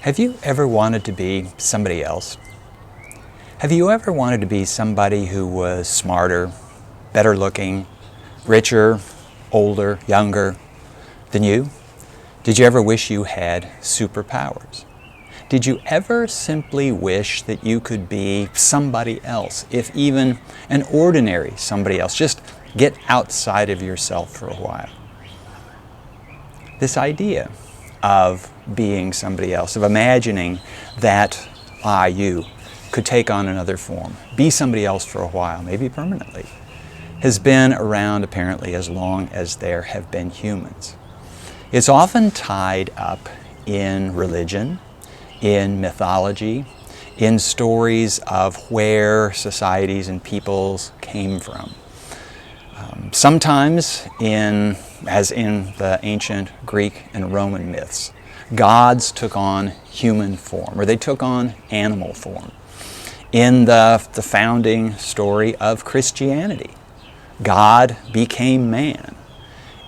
Have you ever wanted to be somebody else? Have you ever wanted to be somebody who was smarter, better looking, richer, older, younger than you? Did you ever wish you had superpowers? Did you ever simply wish that you could be somebody else, if even an ordinary somebody else? Just get outside of yourself for a while. This idea of being somebody else, of imagining that you could take on another form, be somebody else for a while, maybe permanently, has been around apparently as long as there have been humans. It's often tied up in religion, in mythology, in stories of where societies and peoples came from. Sometimes, as in the ancient Greek and Roman myths, gods took on human form, or they took on animal form. In the founding story of Christianity, God became man.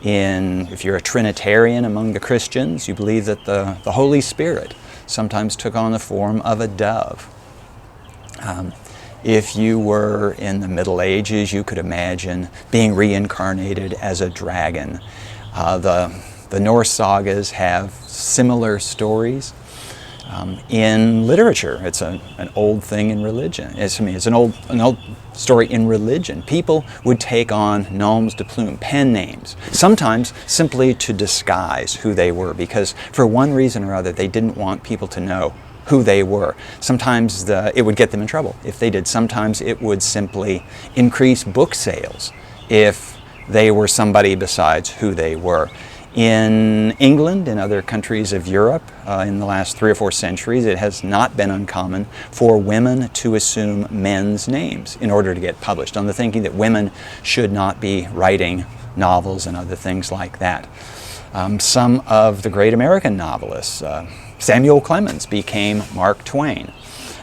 If you're a Trinitarian among the Christians, you believe that the Holy Spirit sometimes took on the form of a dove. If you were in the Middle Ages, you could imagine being reincarnated as a dragon. The Norse sagas have similar stories. In literature, it's an old thing in religion. It's an old story in religion. People would take on noms de plume, pen names, sometimes simply to disguise who they were, because for one reason or other they didn't want people to know who they were. Sometimes it would get them in trouble if they did. Sometimes it would simply increase book sales if they were somebody besides who they were. In England and other countries of Europe, in the last 3 or 4 centuries, it has not been uncommon for women to assume men's names in order to get published, on the thinking that women should not be writing novels and other things like that. Some of the great American novelists, Samuel Clemens became Mark Twain.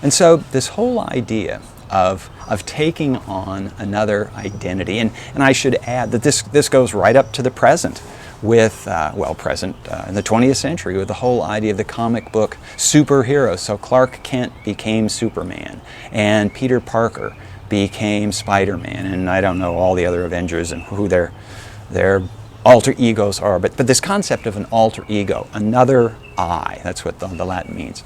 And so this whole idea of taking on another identity, and I should add that this goes right up to the present, with, in the 20th century, with the whole idea of the comic book superhero. So Clark Kent became Superman, and Peter Parker became Spider-Man, and I don't know all the other Avengers and who their alter egos are, but this concept of an alter ego, another I, that's what the Latin means,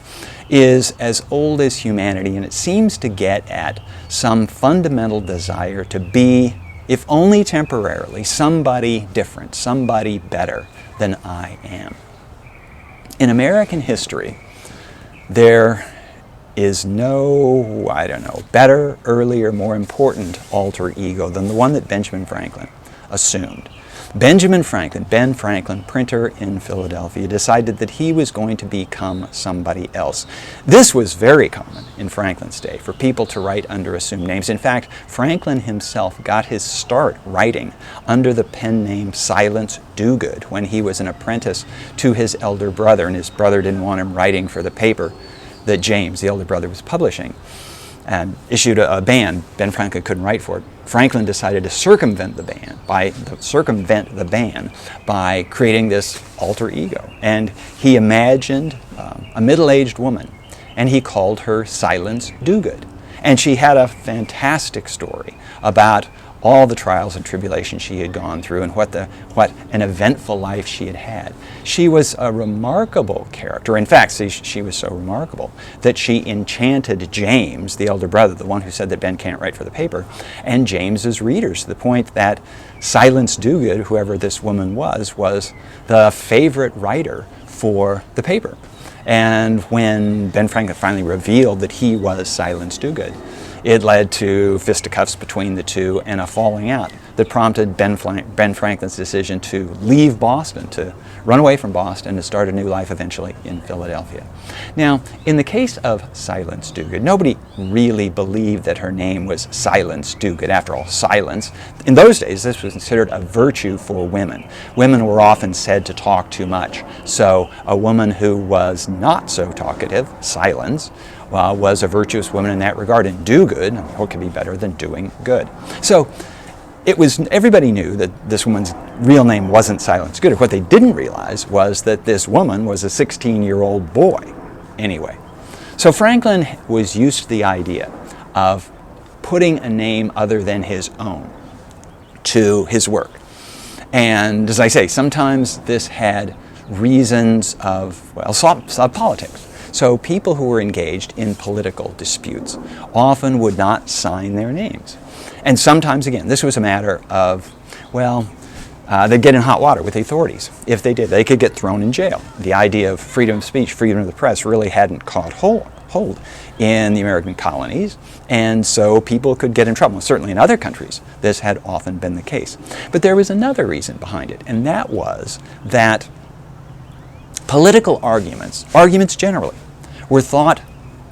is as old as humanity, and it seems to get at some fundamental desire to be, if only temporarily, somebody different, somebody better than I am. In American history, there is no, better, earlier, more important alter ego than the one that Benjamin Franklin assumed. Ben Franklin, printer in Philadelphia, decided that he was going to become somebody else. This was very common in Franklin's day, for people to write under assumed names. In fact, Franklin himself got his start writing under the pen name Silence Dogood when he was an apprentice to his elder brother, and his brother didn't want him writing for the paper that James, the elder brother, was publishing, and issued a ban. Ben Franklin couldn't write for it. Franklin decided to circumvent the ban by creating this alter ego. And he imagined a middle-aged woman, and he called her Silence Dogood. And she had a fantastic story about all the trials and tribulations she had gone through, and what an eventful life she had had. She was a remarkable character. In fact, she was so remarkable that she enchanted James, the elder brother, the one who said that Ben can't write for the paper, and James's readers, to the point that Silence Dogood, whoever this woman was the favorite writer for the paper. And when Ben Franklin finally revealed that he was Silence Dogood, it led to fisticuffs between the two and a falling out that prompted Ben Franklin's decision to leave Boston, to run away from Boston and start a new life eventually in Philadelphia. Now, in the case of Silence Dogood, nobody really believed that her name was Silence Dogood. After all, silence, in those days, this was considered a virtue for women. Women were often said to talk too much. So a woman who was not so talkative, Silence, was a virtuous woman in that regard, and do good, what could be better than doing good? So everybody knew that this woman's real name wasn't Silence Dogood. What they didn't realize was that this woman was a 16-year-old boy, anyway. So Franklin was used to the idea of putting a name other than his own to his work. And as I say, sometimes this had reasons of, well, politics. So people who were engaged in political disputes often would not sign their names. And sometimes, again, this was a matter of, well, they'd get in hot water with the authorities. If they did, they could get thrown in jail. The idea of freedom of speech, freedom of the press really hadn't caught hold in the American colonies, and so people could get in trouble. Certainly in other countries, this had often been the case. But there was another reason behind it, and that was that political arguments generally, were thought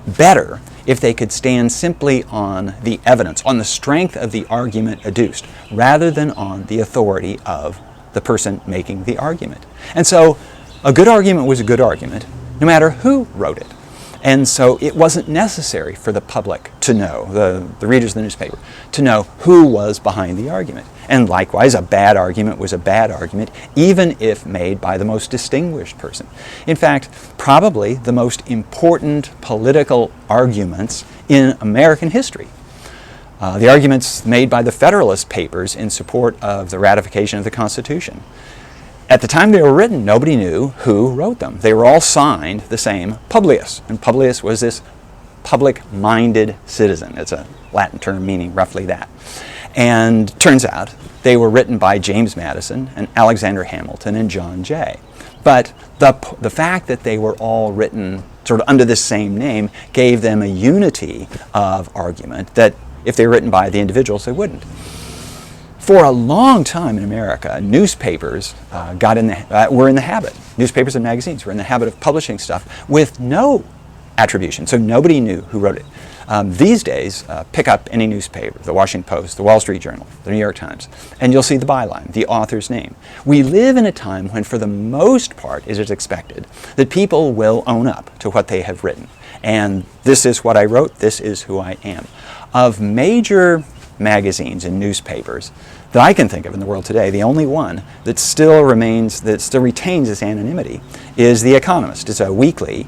better if they could stand simply on the evidence, on the strength of the argument adduced, rather than on the authority of the person making the argument. And so a good argument was a good argument, no matter who wrote it. And so it wasn't necessary for the public to know, the readers of the newspaper, to know who was behind the argument. And likewise, a bad argument was a bad argument, even if made by the most distinguished person. In fact, probably the most important political arguments in American history. The arguments made by the Federalist Papers in support of the ratification of the Constitution. At the time they were written, nobody knew who wrote them. They were all signed the same Publius, and Publius was this public-minded citizen. It's a Latin term meaning roughly that. And turns out they were written by James Madison and Alexander Hamilton and John Jay. But the fact that they were all written sort of under the same name gave them a unity of argument that if they were written by the individuals, they wouldn't. For a long time in America, newspapers were in the habit, newspapers and magazines were in the habit of publishing stuff with no attribution, so nobody knew who wrote it. These days, pick up any newspaper, the Washington Post, the Wall Street Journal, the New York Times, and you'll see the byline, the author's name. We live in a time when, for the most part, it is expected that people will own up to what they have written. And this is what I wrote, this is who I am. Of major magazines and newspapers that I can think of in the world today, the only one that still retains its anonymity is The Economist. It's a weekly,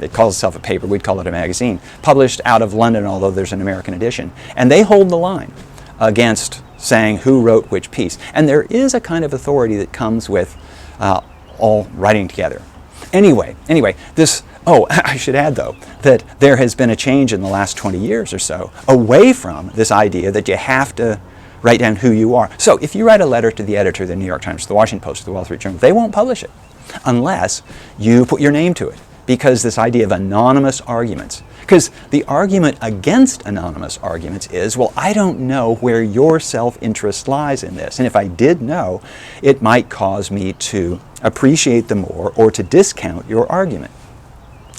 it calls itself a paper, we'd call it a magazine, published out of London, although there's an American edition. And they hold the line against saying who wrote which piece. And there is a kind of authority that comes with all writing together. Anyway, I should add, though, that there has been a change in the last 20 years or so away from this idea that you have to write down who you are. So if you write a letter to the editor of the New York Times, the Washington Post, the Wall Street Journal, they won't publish it unless you put your name to it, because this idea of anonymous arguments, because the argument against anonymous arguments is, well, I don't know where your self-interest lies in this, and if I did know, it might cause me to appreciate them more or to discount your argument.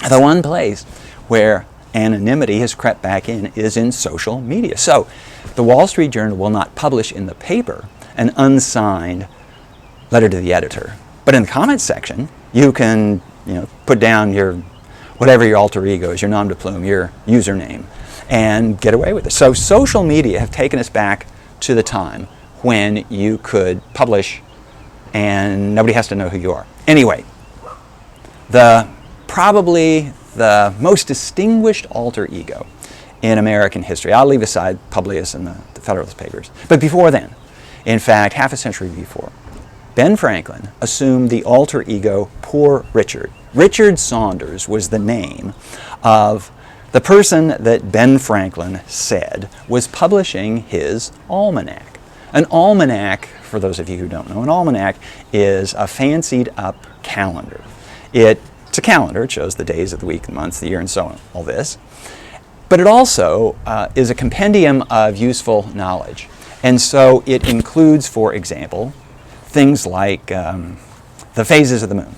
The one place where anonymity has crept back in is in social media. So the Wall Street Journal will not publish in the paper an unsigned letter to the editor. But in the comments section, you can put down whatever your alter ego is, your nom de plume, your username, and get away with it. So social media have taken us back to the time when you could publish and nobody has to know who you are. Anyway, probably the most distinguished alter ego in American history. I'll leave aside Publius and the Federalist Papers. But before then, in fact, half a century before, Ben Franklin assumed the alter ego Poor Richard. Richard Saunders was the name of the person that Ben Franklin said was publishing his almanac. An almanac, for those of you who don't know, an almanac is a fancied up calendar. It's a calendar. It shows the days of the week, the months, the year, and so on, all this. But it also is a compendium of useful knowledge. And so it includes, for example, things like the phases of the moon.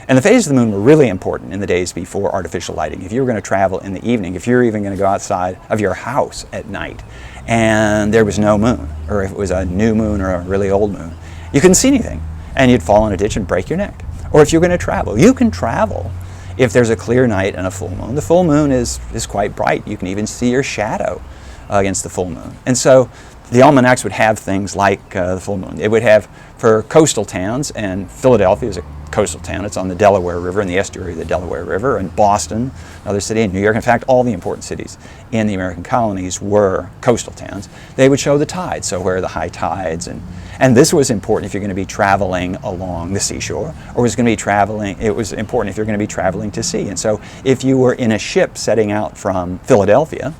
And the phases of the moon were really important in the days before artificial lighting. If you were going to travel in the evening, if you were even going to go outside of your house at night and there was no moon, or if it was a new moon or a really old moon, you couldn't see anything and you'd fall in a ditch and break your neck. Or if you're going to travel, you can travel if there's a clear night and a full moon. The full moon is quite bright. You can even see your shadow against the full moon. And so the almanacs would have things like the full moon. It would have, for coastal towns, and Philadelphia is a coastal town. It's on the Delaware River, in the estuary of the Delaware River, and Boston, another city, and New York. In fact, all the important cities in the American colonies were coastal towns. They would show the tides, so where are the high tides, and this was important if you're going to be traveling along the seashore, or it was important if you're going to be traveling to sea. And so if you were in a ship setting out from Philadelphia,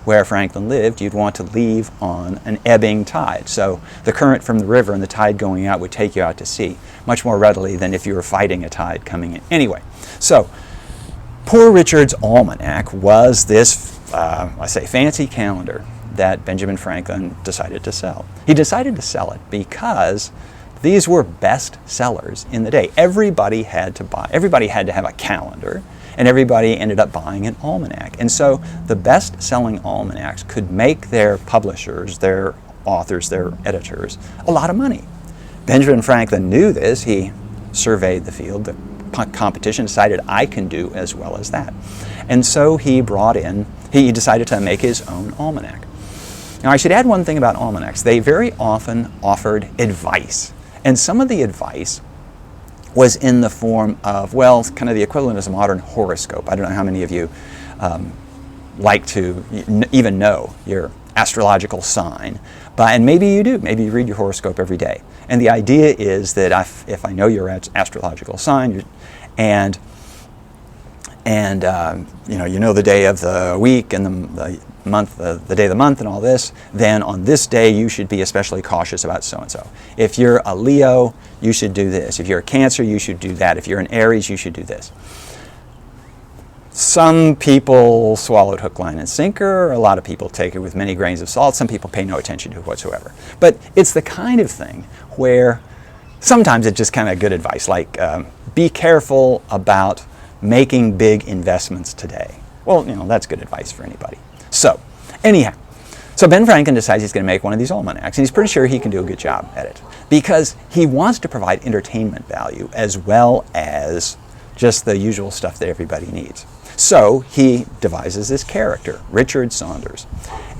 where Franklin lived, you'd want to leave on an ebbing tide. So the current from the river and the tide going out would take you out to sea much more readily than if you were fighting a tide coming in. Anyway, so Poor Richard's Almanack was this, fancy calendar that Benjamin Franklin decided to sell. He decided to sell it because these were best sellers in the day. Everybody had to have a calendar, and everybody ended up buying an almanac. And so the best-selling almanacs could make their publishers, their authors, their editors, a lot of money. Benjamin Franklin knew this. He surveyed the field, the competition, decided I can do as well as that. And so he decided to make his own almanac. Now I should add one thing about almanacs. They very often offered advice. And some of the advice was in the form of, well, kind of the equivalent of a modern horoscope. I don't know how many of you like to even know your astrological sign, and maybe you do. Maybe you read your horoscope every day. And the idea is that if I know your astrological sign, and you know the day of the week and the month, the day of the month and all this, then on this day you should be especially cautious about so-and-so. If you're a Leo, you should do this. If you're a Cancer, you should do that. If you're an Aries, you should do this. Some people swallow it hook, line, and sinker. A lot of people take it with many grains of salt. Some people pay no attention to it whatsoever. But it's the kind of thing where sometimes it's just kind of good advice, like be careful about making big investments today. Well, that's good advice for anybody. So, anyhow, Ben Franklin decides he's going to make one of these almanacs, and he's pretty sure he can do a good job at it because he wants to provide entertainment value as well as just the usual stuff that everybody needs. So he devises this character, Richard Saunders.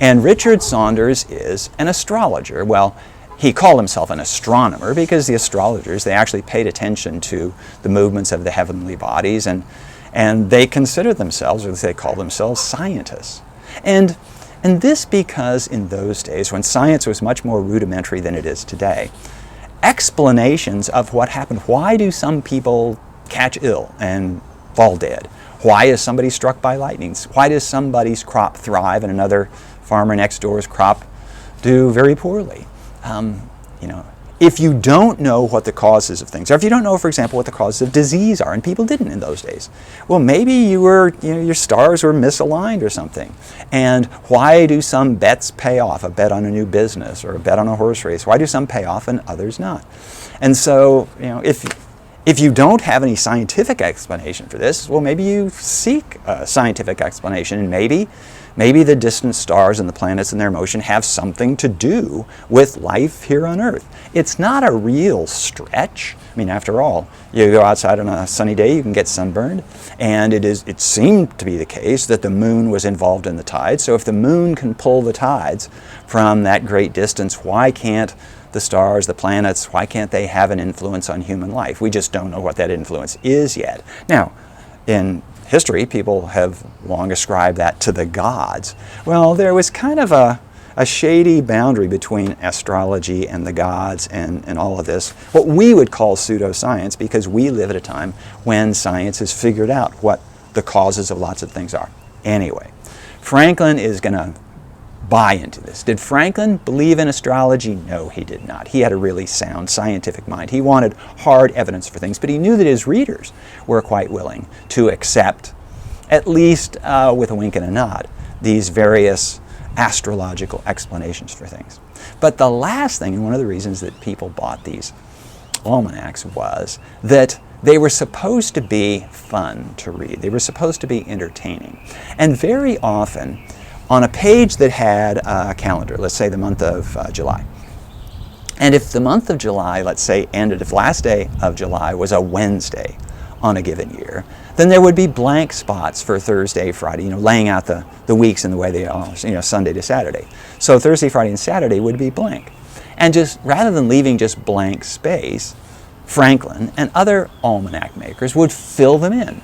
And Richard Saunders is an astrologer. Well, he called himself an astronomer because the astrologers, they actually paid attention to the movements of the heavenly bodies, and they considered themselves, or they called themselves, scientists. And this because in those days, when science was much more rudimentary than it is today, explanations of what happened, why do some people catch ill and fall dead? Why is somebody struck by lightning? Why does somebody's crop thrive and another farmer next door's crop do very poorly? If you don't know what the causes of things are, if you don't know, for example, what the causes of disease are, and people didn't in those days, well, maybe your stars were misaligned or something. And why do some bets pay off? A bet on a new business or a bet on a horse race. Why do some pay off and others not? And so, if you don't have any scientific explanation for this, well, maybe you seek a scientific explanation, and maybe the distant stars and the planets and their motion have something to do with life here on Earth. It's not a real stretch. I mean, after all, you go outside on a sunny day, you can get sunburned, and it seemed to be the case that the moon was involved in the tides. So if the moon can pull the tides from that great distance, why can't the stars, the planets, why can't they have an influence on human life? We just don't know what that influence is yet. Now, in history, people have long ascribed that to the gods. Well, there was kind of a shady boundary between astrology and the gods and all of this, what we would call pseudoscience, because we live at a time when science has figured out what the causes of lots of things are. Anyway, Franklin is going to buy into this. Did Franklin believe in astrology? No, he did not. He had a really sound scientific mind. He wanted hard evidence for things, but he knew that his readers were quite willing to accept, at least with a wink and a nod, these various astrological explanations for things. But the last thing, and one of the reasons that people bought these almanacs, was that they were supposed to be fun to read. They were supposed to be entertaining. And very often, on a page that had a calendar, let's say the month of July. And if the month of July, let's say, ended, if the last day of July was a Wednesday on a given year, then there would be blank spots for Thursday, Friday, laying out the weeks in the way they are, Sunday to Saturday. So Thursday, Friday, and Saturday would be blank. And just rather than leaving just blank space, Franklin and other almanac makers would fill them in.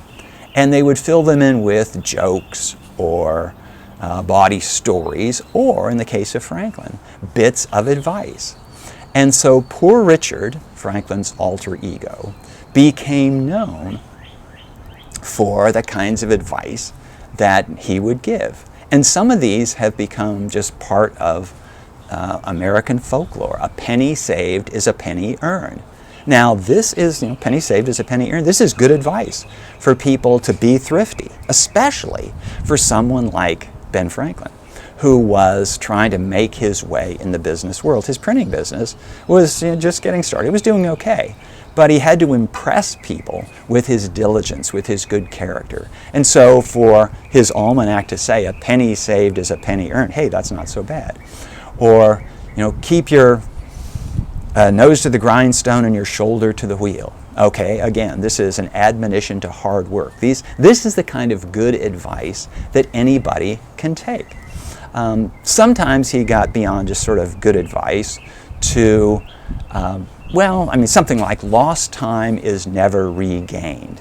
And they would fill them in with jokes or bawdy stories, or in the case of Franklin, bits of advice. And so Poor Richard, Franklin's alter ego, became known for the kinds of advice that he would give. And some of these have become just part of American folklore. A penny saved is a penny earned. Now this is, penny saved is a penny earned. This is good advice for people to be thrifty, especially for someone like Ben Franklin, who was trying to make his way in the business world. His printing business was just getting started. It was doing okay, but he had to impress people with his diligence, with his good character. And so for his almanac to say, a penny saved is a penny earned, hey, that's not so bad. Or, keep your nose to the grindstone and your shoulder to the wheel. Okay, again, this is an admonition to hard work. This is the kind of good advice that anybody can take. Sometimes he got beyond just sort of good advice to, something like lost time is never regained.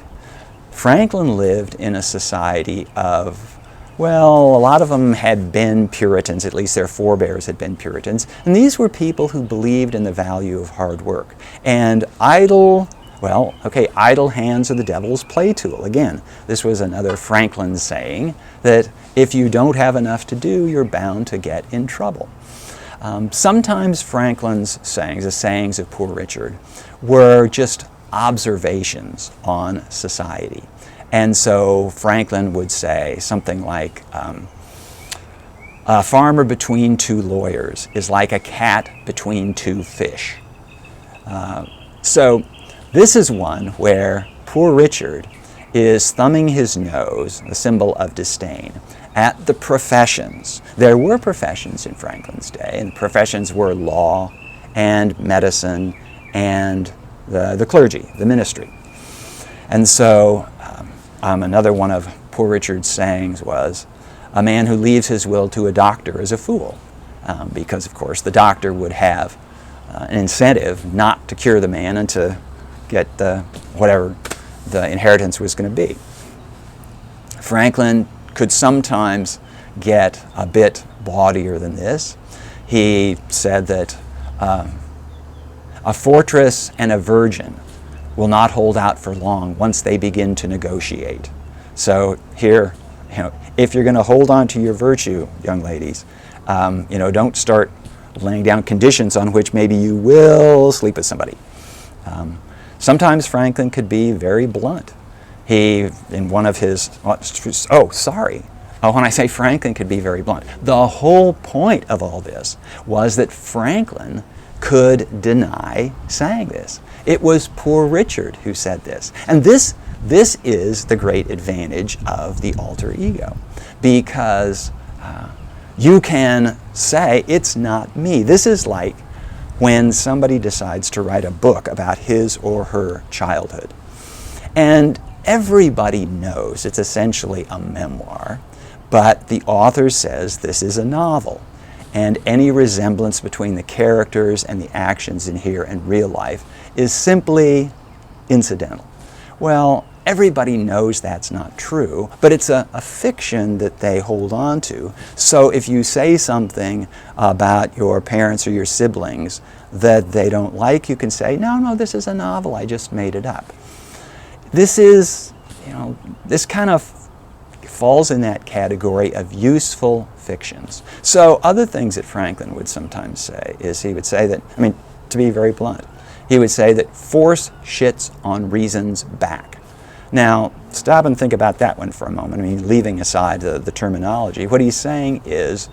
Franklin lived in a society of, a lot of them had been Puritans, at least their forebears had been Puritans, and these were people who believed in the value of hard work. And idle hands are the devil's play tool. Again, this was another Franklin saying that if you don't have enough to do, you're bound to get in trouble. Sometimes Franklin's sayings, the sayings of Poor Richard, were just observations on society. And so Franklin would say something like, a farmer between two lawyers is like a cat between two fish. So this is one where Poor Richard is thumbing his nose, a symbol of disdain, at the professions. There were professions in Franklin's day, and professions were law and medicine and the clergy, the ministry. And so another one of Poor Richard's sayings was, a man who leaves his will to a doctor is a fool, because of course the doctor would have an incentive not to cure the man and to get whatever the inheritance was going to be. Franklin could sometimes get a bit bawdier than this. He said that a fortress and a virgin will not hold out for long once they begin to negotiate. So here, if you're going to hold on to your virtue, young ladies, don't start laying down conditions on which maybe you will sleep with somebody. Sometimes Franklin could be very blunt. When I say Franklin could be very blunt, the whole point of all this was that Franklin could deny saying this. It was Poor Richard who said this. And this is the great advantage of the alter ego, because you can say, it's not me. This is like when somebody decides to write a book about his or her childhood. And everybody knows it's essentially a memoir, but the author says this is a novel, and any resemblance between the characters and the actions in here and real life is simply incidental. Well, everybody knows that's not true, but it's a fiction that they hold on to. So if you say something about your parents or your siblings that they don't like, you can say, no, this is a novel, I just made it up. This is, this kind of falls in that category of useful fictions. So other things that Franklin would sometimes say is he would say that, to be very blunt, he would say that force shits on reason's back. Now, stop and think about that one for a moment. Leaving aside the terminology, what he's saying is,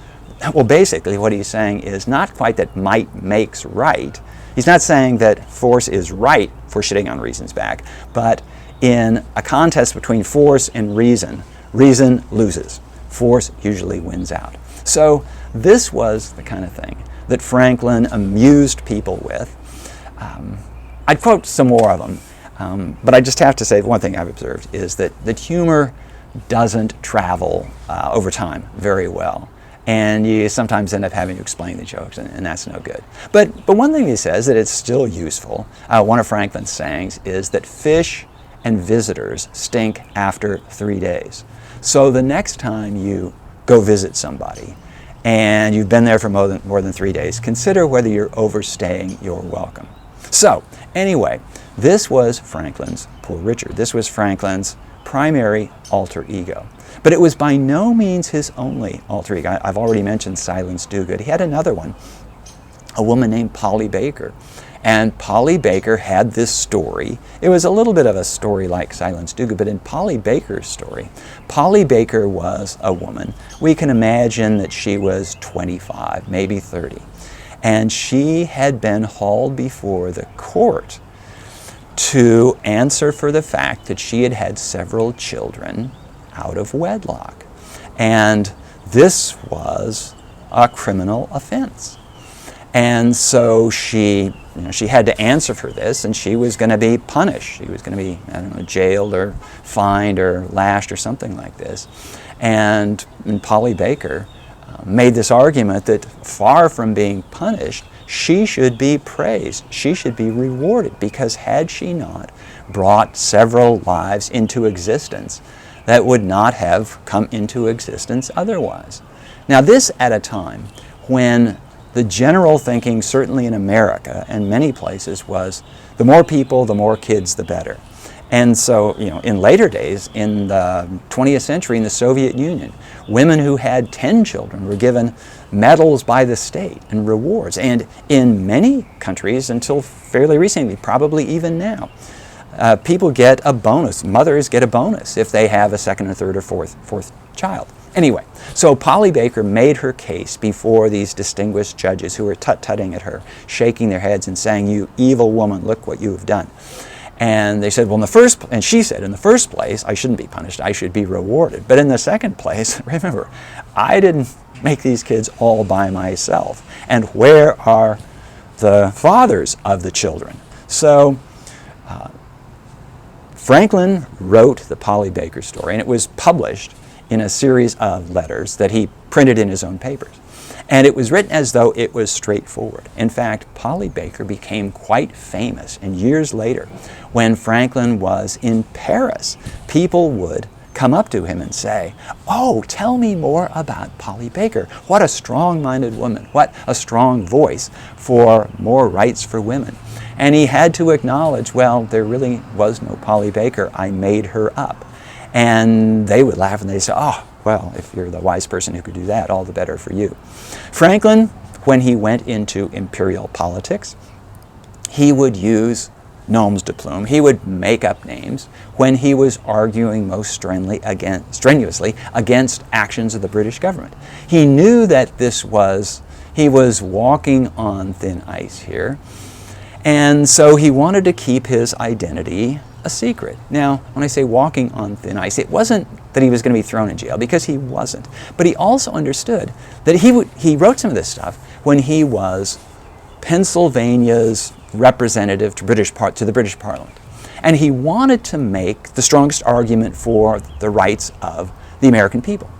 basically what he's saying is not quite that might makes right. He's not saying that force is right for shitting on reason's back, but in a contest between force and reason, reason loses. Force usually wins out. So this was the kind of thing that Franklin amused people with. I'd quote some more of them, but I just have to say one thing I've observed is that humor doesn't travel over time very well. and you sometimes end up having to explain the jokes, and that's no good. But one thing he says that it's still useful, one of Franklin's sayings is that fish and visitors stink after 3 days. So the next time you go visit somebody and you've been there for more than 3 days, consider whether you're overstaying your welcome. So anyway, this was Franklin's Poor Richard. This was Franklin's primary alter ego. But it was by no means his only alter ego. I've already mentioned Silence Dogood. He had another one, a woman named Polly Baker. And Polly Baker had this story. It was a little bit of a story like Silence Dogood, but in Polly Baker's story, Polly Baker was a woman. We can imagine that she was 25, maybe 30. And she had been hauled before the court to answer for the fact that she had had several children out of wedlock. And this was a criminal offense. And so she had to answer for this, and she was going to be punished. She was going to be, I don't know, jailed or fined or lashed or something like this. And Polly Baker made this argument that far from being punished, she should be praised. She should be rewarded, because had she not brought several lives into existence that would not have come into existence otherwise. Now this at a time when the general thinking, certainly in America and many places, was the more people, the more kids, the better. And so, in later days, in the 20th century, in the Soviet Union, women who had 10 children were given medals by the state and rewards. And in many countries, until fairly recently, probably even now, people get a bonus. Mothers get a bonus if they have a second or third or fourth child. Anyway, so Polly Baker made her case before these distinguished judges who were tut-tutting at her, shaking their heads and saying, "You evil woman, look what you have done." And they said, well, and she said, in the first place, I shouldn't be punished, I should be rewarded. But in the second place, remember, I didn't make these kids all by myself. And where are the fathers of the children? So Franklin wrote the Polly Baker story, and it was published in a series of letters that he printed in his own papers. And it was written as though it was straightforward. In fact, Polly Baker became quite famous, and years later, when Franklin was in Paris, people would come up to him and say, "Oh, tell me more about Polly Baker. What a strong-minded woman. What a strong voice for more rights for women." And he had to acknowledge, well, there really was no Polly Baker. I made her up. And they would laugh and they'd say, "Oh, well, if you're the wise person who could do that, all the better for you." Franklin, when he went into imperial politics, he would use noms de plume. He would make up names when he was arguing most strenuously against actions of the British government. He knew that he was walking on thin ice here, and so he wanted to keep his identity a secret. Now, when I say walking on thin ice, it wasn't that he was going to be thrown in jail, because he wasn't. But he also understood that he wrote some of this stuff when he was Pennsylvania's representative to the British Parliament. And he wanted to make the strongest argument for the rights of the American people.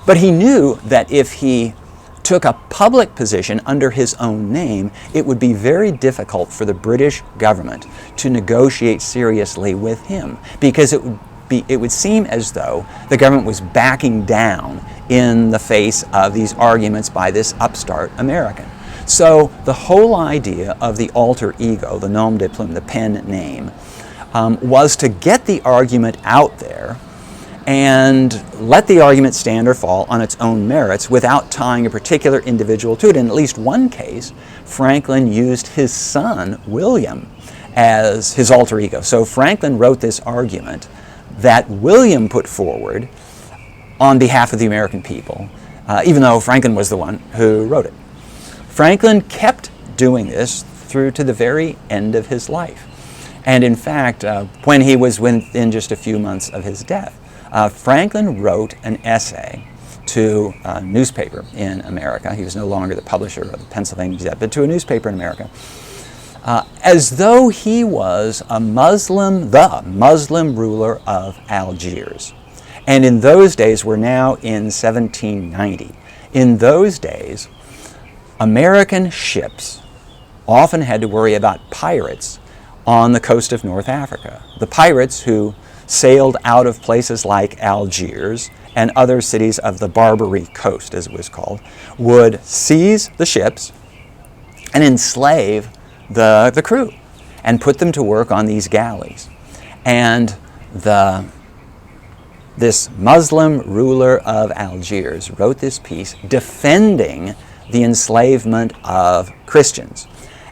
But he knew that if he took a public position under his own name, it would be very difficult for the British government to negotiate seriously with him, because it would seem as though the government was backing down in the face of these arguments by this upstart American. So the whole idea of the alter ego, the nom de plume, the pen name, was to get the argument out there and let the argument stand or fall on its own merits without tying a particular individual to it. In at least one case, Franklin used his son, William, as his alter ego. So Franklin wrote this argument that William put forward on behalf of the American people, even though Franklin was the one who wrote it. Franklin kept doing this through to the very end of his life. And in fact, when he was within just a few months of his death, Franklin wrote an essay to a newspaper in America. He was no longer the publisher of the Pennsylvania Gazette, but to a newspaper in America, as though he was the Muslim ruler of Algiers. And in those days, we're now in 1790. In those days, American ships often had to worry about pirates on the coast of North Africa. The pirates who sailed out of places like Algiers and other cities of the Barbary coast, as it was called, would seize the ships and enslave the crew and put them to work on these galleys. And this Muslim ruler of Algiers wrote this piece defending the enslavement of Christians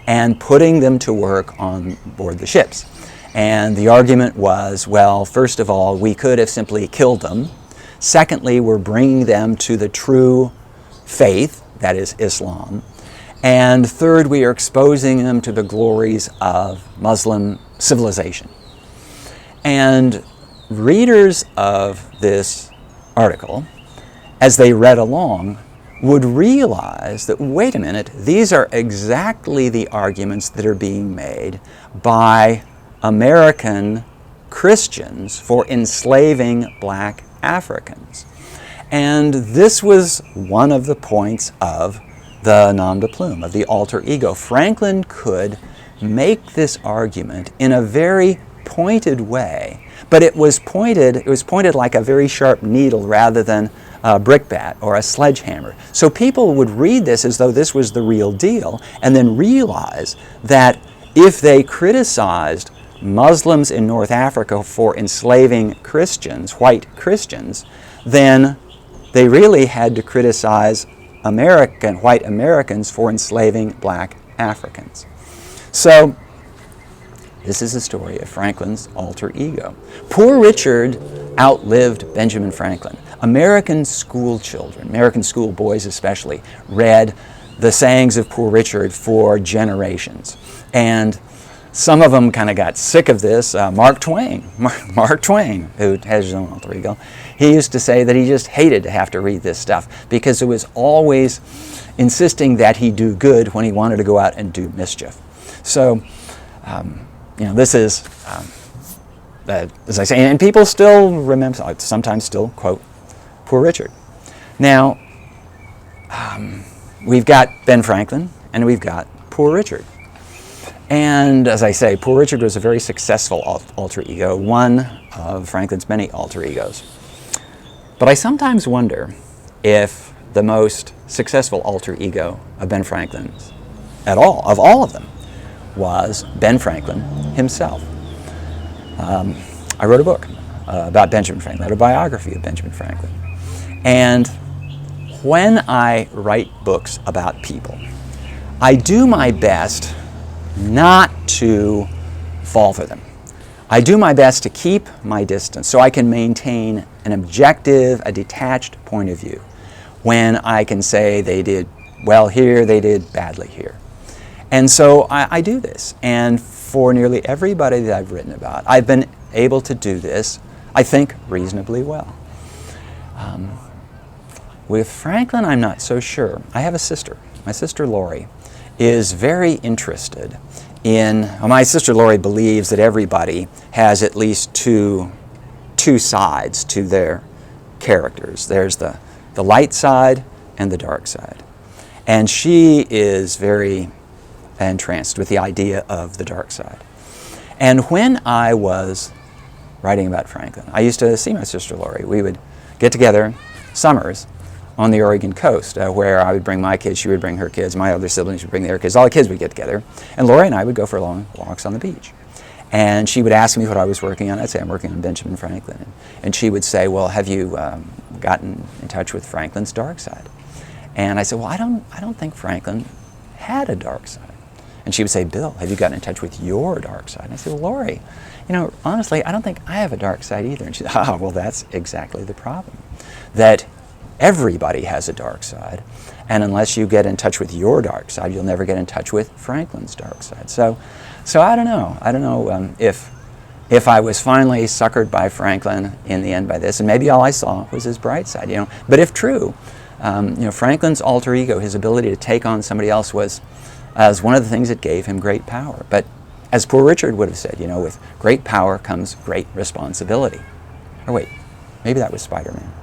and putting them to work on board the ships. And the argument was, well, first of all, we could have simply killed them. Secondly, we're bringing them to the true faith, that is Islam. And third, we are exposing them to the glories of Muslim civilization. And readers of this article, as they read along, would realize that, wait a minute, these are exactly the arguments that are being made by American Christians for enslaving black Africans. And this was one of the points of the nom de plume, of the alter ego. Franklin could make this argument in a very pointed way, but it was pointed like a very sharp needle rather than a brickbat or a sledgehammer. So people would read this as though this was the real deal, and then realize that if they criticized Muslims in North Africa for enslaving Christians, white Christians, then they really had to criticize white Americans for enslaving black Africans. So this is the story of Franklin's alter ego. Poor Richard outlived Benjamin Franklin. American school children, American school boys especially, read the sayings of Poor Richard for generations. And some of them kind of got sick of this. Mark Twain, who has his own alter ego, he used to say that he just hated to have to read this stuff because it was always insisting that he do good when he wanted to go out and do mischief. So, this is, as I say, and people still remember, sometimes still quote Poor Richard. Now, we've got Ben Franklin and we've got Poor Richard. And as I say, Poor Richard was a very successful alter ego, one of Franklin's many alter egos. But I sometimes wonder if the most successful alter ego of Ben Franklin's, of all of them, was Ben Franklin himself. I wrote a book about Benjamin Franklin, I wrote a biography of Benjamin Franklin. And when I write books about people, I do my best not to fall for them. I do my best to keep my distance so I can maintain an objective, a detached point of view when I can say they did well here, they did badly here. And so I do this. And for nearly everybody that I've written about, I've been able to do this, I think, reasonably well. With Franklin, I'm not so sure. I have a sister. My sister Lori is very interested in, my sister Lori believes that everybody has at least two sides to their characters. There's the light side and the dark side. And she is very entranced with the idea of the dark side. And when I was writing about Franklin, I used to see my sister Lori. We would get together summers on the Oregon coast, where I would bring my kids, she would bring her kids, my other siblings would bring their kids, all the kids would get together, and Lori and I would go for long walks on the beach. And she would ask me what I was working on. I'd say, I'm working on Benjamin Franklin. And she would say, well, have you gotten in touch with Franklin's dark side? And I said, well, I don't think Franklin had a dark side. And she would say, Bill, have you gotten in touch with your dark side? And I said, well, Lori, honestly, I don't think I have a dark side either. And she said, well, that's exactly the problem. That everybody has a dark side, and unless you get in touch with your dark side, you'll never get in touch with Franklin's dark side. So I don't know. I don't know if I was finally suckered by Franklin in the end by this, and maybe all I saw was his bright side. But if true, Franklin's alter ego, his ability to take on somebody else, was one of the things that gave him great power. But as Poor Richard would have said, with great power comes great responsibility. Or wait, Maybe that was Spider-Man.